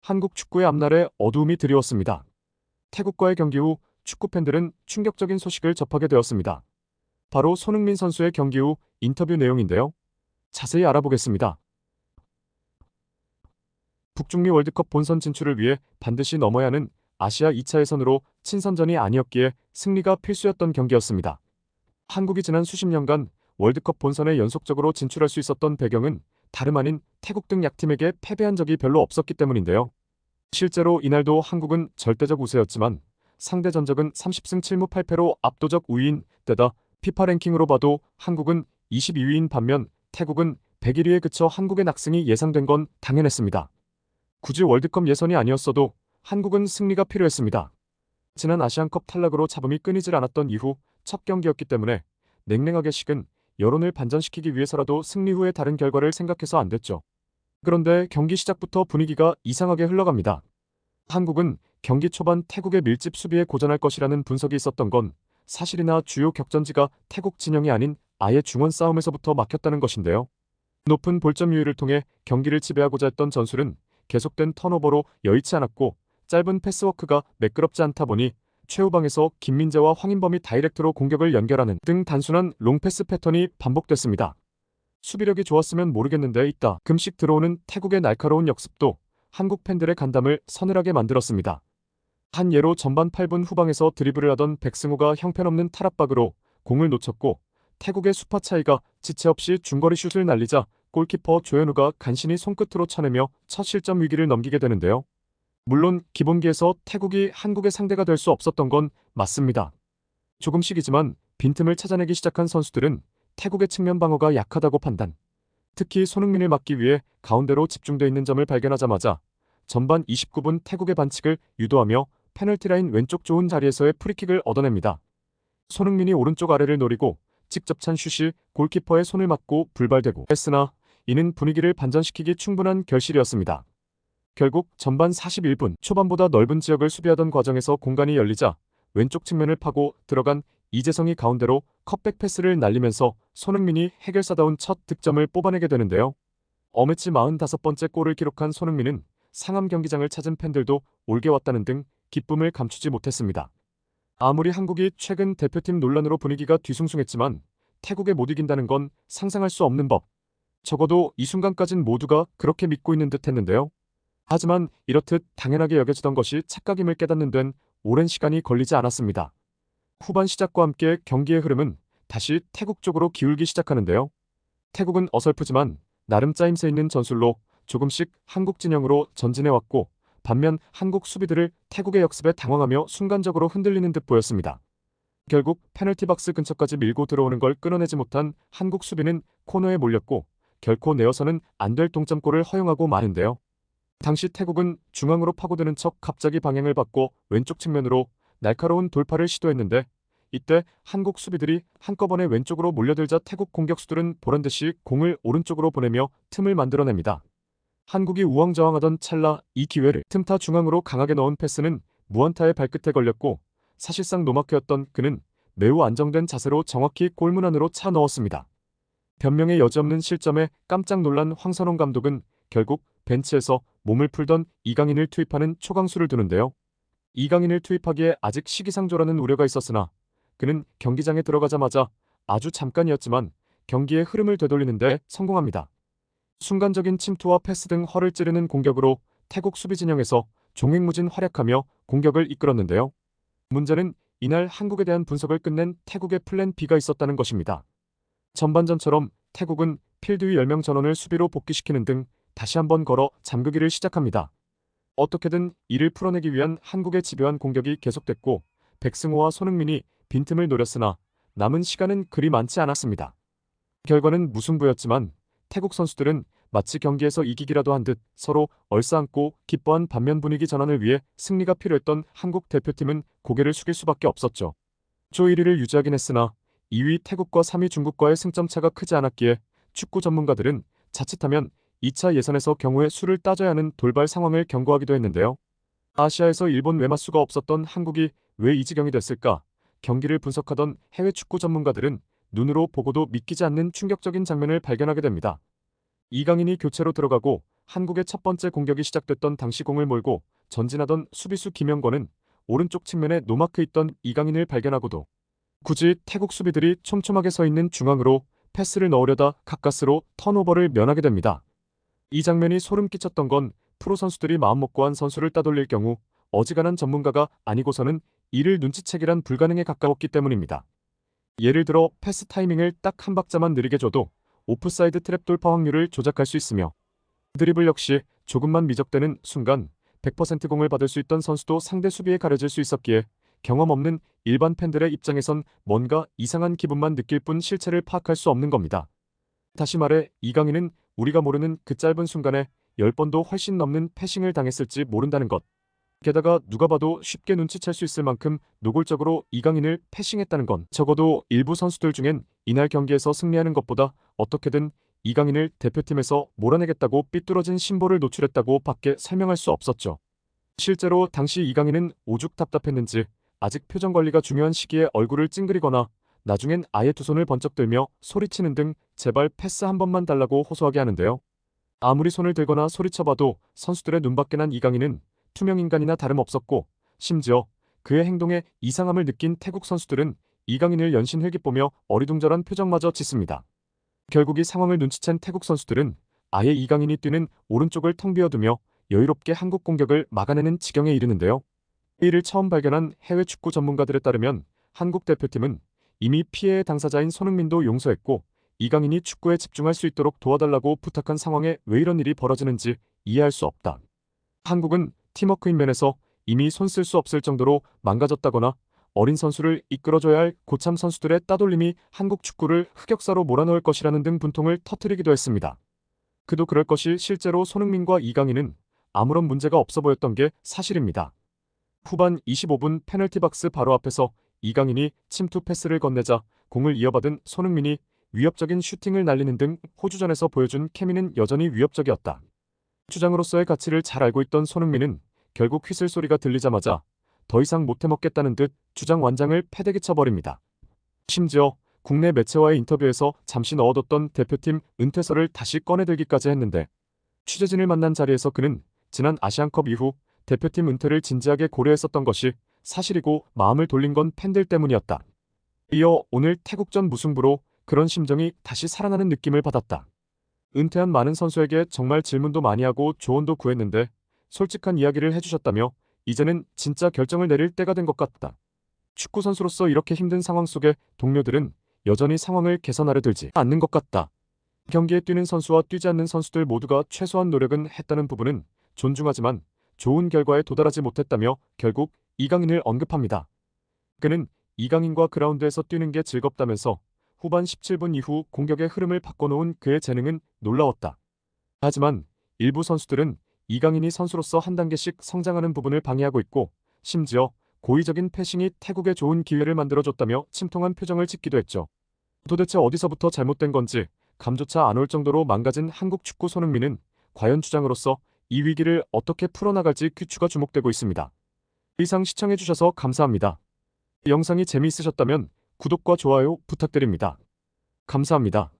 한국 축구의 앞날에 어두움이 드리웠습니다. 태국과의 경기 후 축구 팬들은 충격적인 소식을 접하게 되었습니다. 바로 손흥민 선수의 경기 후 인터뷰 내용인데요. 자세히 알아보겠습니다. 북중미 월드컵 본선 진출을 위해 반드시 넘어야 하는 아시아 2차 예선으로 친선전이 아니었기에 승리가 필수였던 경기였습니다. 한국이 지난 수십 년간 월드컵 본선에 연속적으로 진출할 수 있었던 배경은 다름 아닌 태국 등 약팀에게 패배한 적이 별로 없었기 때문인데요. 실제로 이날도 한국은 절대적 우세였지만 상대 전적은 30승 7무 8패로 압도적 우위인 데다 피파 랭킹으로 봐도 한국은 22위인 반면 태국은 101위에 그쳐 한국의 낙승이 예상된 건 당연했습니다. 굳이 월드컵 예선이 아니었어도 한국은 승리가 필요했습니다. 지난 아시안컵 탈락으로 잡음이 끊이질 않았던 이후 첫 경기였기 때문에 냉랭하게 식은 여론을 반전시키기 위해서라도 승리 후의 다른 결과를 생각해서 안 됐죠. 그런데 경기 시작부터 분위기가 이상하게 흘러갑니다. 한국은 경기 초반 태국의 밀집 수비에 고전할 것이라는 분석이 있었던 건 사실이나 주요 격전지가 태국 진영이 아닌 아예 중원 싸움에서부터 막혔다는 것인데요. 높은 볼점 유율을 통해 경기를 지배하고자 했던 전술은 계속된 턴오버로 여의치 않았고 짧은 패스워크가 매끄럽지 않다 보니 최후방에서 김민재와 황인범이 다이렉트로 공격을 연결하는 등 단순한 롱패스 패턴이 반복됐습니다. 수비력이 좋았으면 모르겠는데 있다 금씩 들어오는 태국의 날카로운 역습도 한국 팬들의 간담을 서늘하게 만들었습니다. 한 예로 전반 8분 후방에서 드리블을 하던 백승호가 형편없는 탈압박으로 공을 놓쳤고 태국의 수파 차이가 지체 없이 중거리 슛을 날리자 골키퍼 조현우가 간신히 손끝으로 쳐내며 첫 실점 위기를 넘기게 되는데요. 물론 기본기에서 태국이 한국의 상대가 될 수 없었던 건 맞습니다. 조금씩이지만 빈틈을 찾아내기 시작한 선수들은 태국의 측면 방어가 약하다고 판단. 특히 손흥민을 막기 위해 가운데로 집중돼 있는 점을 발견하자마자 전반 29분 태국의 반칙을 유도하며 페널티 라인 왼쪽 좋은 자리에서의 프리킥을 얻어냅니다. 손흥민이 오른쪽 아래를 노리고 직접 찬 슛이 골키퍼의 손을 맞고 불발되고 했으나 이는 분위기를 반전시키기 충분한 결실이었습니다. 결국 전반 41분 초반보다 넓은 지역을 수비하던 과정에서 공간이 열리자 왼쪽 측면을 파고 들어간 이재성이 가운데로 컷백 패스를 날리면서 손흥민이 해결사다운 첫 득점을 뽑아내게 되는데요. 어매치 45번째 골을 기록한 손흥민은 상암 경기장을 찾은 팬들도 올게 왔다는 등 기쁨을 감추지 못했습니다. 아무리 한국이 최근 대표팀 논란으로 분위기가 뒤숭숭했지만 태국에 못 이긴다는 건 상상할 수 없는 법. 적어도 이 순간까진 모두가 그렇게 믿고 있는 듯 했는데요. 하지만 이렇듯 당연하게 여겨지던 것이 착각임을 깨닫는 데는 오랜 시간이 걸리지 않았습니다. 후반 시작과 함께 경기의 흐름은 다시 태국 쪽으로 기울기 시작하는데요. 태국은 어설프지만 나름 짜임새 있는 전술로 조금씩 한국 진영으로 전진해왔고 반면 한국 수비들을 태국의 역습에 당황하며 순간적으로 흔들리는 듯 보였습니다. 결국 페널티 박스 근처까지 밀고 들어오는 걸 끊어내지 못한 한국 수비는 코너에 몰렸고 결코 내어서는 안 될 동점골을 허용하고 마는데요. 당시 태국은 중앙으로 파고드는 척 갑자기 방향을 바꿔 왼쪽 측면으로 날카로운 돌파를 시도했는데 이때 한국 수비들이 한꺼번에 왼쪽으로 몰려들자 태국 공격수들은 보란듯이 공을 오른쪽으로 보내며 틈을 만들어냅니다. 한국이 우왕좌왕하던 찰나 이 기회를 틈타 중앙으로 강하게 넣은 패스는 무안타의 발끝에 걸렸고 사실상 노마크였던 그는 매우 안정된 자세로 정확히 골문 안으로 차 넣었습니다. 변명의 여지없는 실점에 깜짝 놀란 황선홍 감독은 결국 벤치에서 몸을 풀던 이강인을 투입하는 초강수를 두는데요. 이강인을 투입하기에 아직 시기상조라는 우려가 있었으나 그는 경기장에 들어가자마자 아주 잠깐이었지만 경기의 흐름을 되돌리는 데 성공합니다. 순간적인 침투와 패스 등 허를 찌르는 공격으로 태국 수비 진영에서 종횡무진 활약하며 공격을 이끌었는데요. 문제는 이날 한국에 대한 분석을 끝낸 태국의 플랜 B가 있었다는 것입니다. 전반전처럼 태국은 필드 위 10명 전원을 수비로 복귀시키는 등 다시 한번 걸어 잠그기를 시작합니다. 어떻게든 이를 풀어내기 위한 한국의 집요한 공격이 계속됐고 백승호와 손흥민이 빈틈을 노렸으나 남은 시간은 그리 많지 않았습니다. 결과는 무승부였지만 태국 선수들은 마치 경기에서 이기기라도 한 듯 서로 얼싸안고 기뻐한 반면 분위기 전환을 위해 승리가 필요했던 한국 대표팀은 고개를 숙일 수밖에 없었죠. 조 1위를 유지하긴 했으나 2위 태국과 3위 중국과의 승점 차가 크지 않았기에 축구 전문가들은 자칫하면 2차 예선에서 경우의 수를 따져야 하는 돌발 상황을 경고하기도 했는데요. 아시아에서 일본 외맞수가 없었던 한국이 왜 이 지경이 됐을까? 경기를 분석하던 해외 축구 전문가들은 눈으로 보고도 믿기지 않는 충격적인 장면을 발견하게 됩니다. 이강인이 교체로 들어가고 한국의 첫 번째 공격이 시작됐던 당시 공을 몰고 전진하던 수비수 김영권은 오른쪽 측면에 노마크 있던 이강인을 발견하고도 굳이 태국 수비들이 촘촘하게 서 있는 중앙으로 패스를 넣으려다 가까스로 턴오버를 면하게 됩니다. 이 장면이 소름 끼쳤던 건 프로 선수들이 마음먹고 한 선수를 따돌릴 경우 어지간한 전문가가 아니고서는 이를 눈치채기란 불가능에 가까웠기 때문입니다. 예를 들어 패스 타이밍을 딱 한 박자만 느리게 줘도 오프사이드 트랩 돌파 확률을 조작할 수 있으며 드리블 역시 조금만 미적대는 순간 100% 공을 받을 수 있던 선수도 상대 수비에 가려질 수 있었기에 경험 없는 일반 팬들의 입장에선 뭔가 이상한 기분만 느낄 뿐 실체를 파악할 수 없는 겁니다. 다시 말해 이강인은 우리가 모르는 그 짧은 순간에 10번도 훨씬 넘는 패싱을 당했을지 모른다는 것. 게다가 누가 봐도 쉽게 눈치챌 수 있을 만큼 노골적으로 이강인을 패싱했다는 건 적어도 일부 선수들 중엔 이날 경기에서 승리하는 것보다 어떻게든 이강인을 대표팀에서 몰아내겠다고 삐뚤어진 심보를 노출했다고 밖에 설명할 수 없었죠. 실제로 당시 이강인은 오죽 답답했는지 아직 표정 관리가 중요한 시기에 얼굴을 찡그리거나 나중엔 아예 두 손을 번쩍 들며 소리치는 등 제발 패스 한 번만 달라고 호소하게 하는데요. 아무리 손을 들거나 소리쳐봐도 선수들의 눈밖에 난 이강인은 투명인간이나 다름없었고 심지어 그의 행동에 이상함을 느낀 태국 선수들은 이강인을 연신 흘깃보며 어리둥절한 표정마저 짓습니다. 결국 이 상황을 눈치챈 태국 선수들은 아예 이강인이 뛰는 오른쪽을 텅 비워두며 여유롭게 한국 공격을 막아내는 지경에 이르는데요. 이를 처음 발견한 해외 축구 전문가들에 따르면 한국 대표팀은 이미 피해의 당사자인 손흥민도 용서했고 이강인이 축구에 집중할 수 있도록 도와달라고 부탁한 상황에 왜 이런 일이 벌어지는지 이해할 수 없다. 한국은 팀워크인 면에서 이미 손 쓸 수 없을 정도로 망가졌다거나 어린 선수를 이끌어줘야 할 고참 선수들의 따돌림이 한국 축구를 흑역사로 몰아넣을 것이라는 등 분통을 터뜨리기도 했습니다. 그도 그럴 것이 실제로 손흥민과 이강인은 아무런 문제가 없어 보였던 게 사실입니다. 후반 25분 페널티 박스 바로 앞에서 이강인이 침투 패스를 건네자 공을 이어받은 손흥민이 위협적인 슈팅을 날리는 등 호주전에서 보여준 케미는 여전히 위협적이었다. 주장으로서의 가치를 잘 알고 있던 손흥민은 결국 휘슬 소리가 들리자마자 더 이상 못해먹겠다는 듯 주장 완장을 패대기 쳐버립니다. 심지어 국내 매체와의 인터뷰에서 잠시 넣어뒀던 대표팀 은퇴설을 다시 꺼내들기까지 했는데 취재진을 만난 자리에서 그는 지난 아시안컵 이후 대표팀 은퇴를 진지하게 고려했었던 것이 사실이고 마음을 돌린 건 팬들 때문이었다. 이어 오늘 태국전 무승부로 그런 심정이 다시 살아나는 느낌을 받았다. 은퇴한 많은 선수에게 정말 질문도 많이 하고 조언도 구했는데 솔직한 이야기를 해주셨다며 이제는 진짜 결정을 내릴 때가 된 것 같다. 축구 선수로서 이렇게 힘든 상황 속에 동료들은 여전히 상황을 개선하려 들지 않는 것 같다. 경기에 뛰는 선수와 뛰지 않는 선수들 모두가 최소한 노력은 했다는 부분은 존중하지만 좋은 결과에 도달하지 못했다며 결국 이강인을 언급합니다. 그는 이강인과 그라운드에서 뛰는 게 즐겁다면서 후반 17분 이후 공격의 흐름을 바꿔놓은 그의 재능은 놀라웠다. 하지만 일부 선수들은 이강인이 선수로서 한 단계씩 성장하는 부분을 방해하고 있고 심지어 고의적인 패싱이 태국에 좋은 기회를 만들어줬다며 침통한 표정을 짓기도 했죠. 도대체 어디서부터 잘못된 건지 감조차 안 올 정도로 망가진 한국 축구 손흥민은 과연 주장으로서 이 위기를 어떻게 풀어나갈지 퀴추가 주목되고 있습니다. 이상 시청해주셔서 감사합니다. 영상이 재미있으셨다면 구독과 좋아요 부탁드립니다. 감사합니다.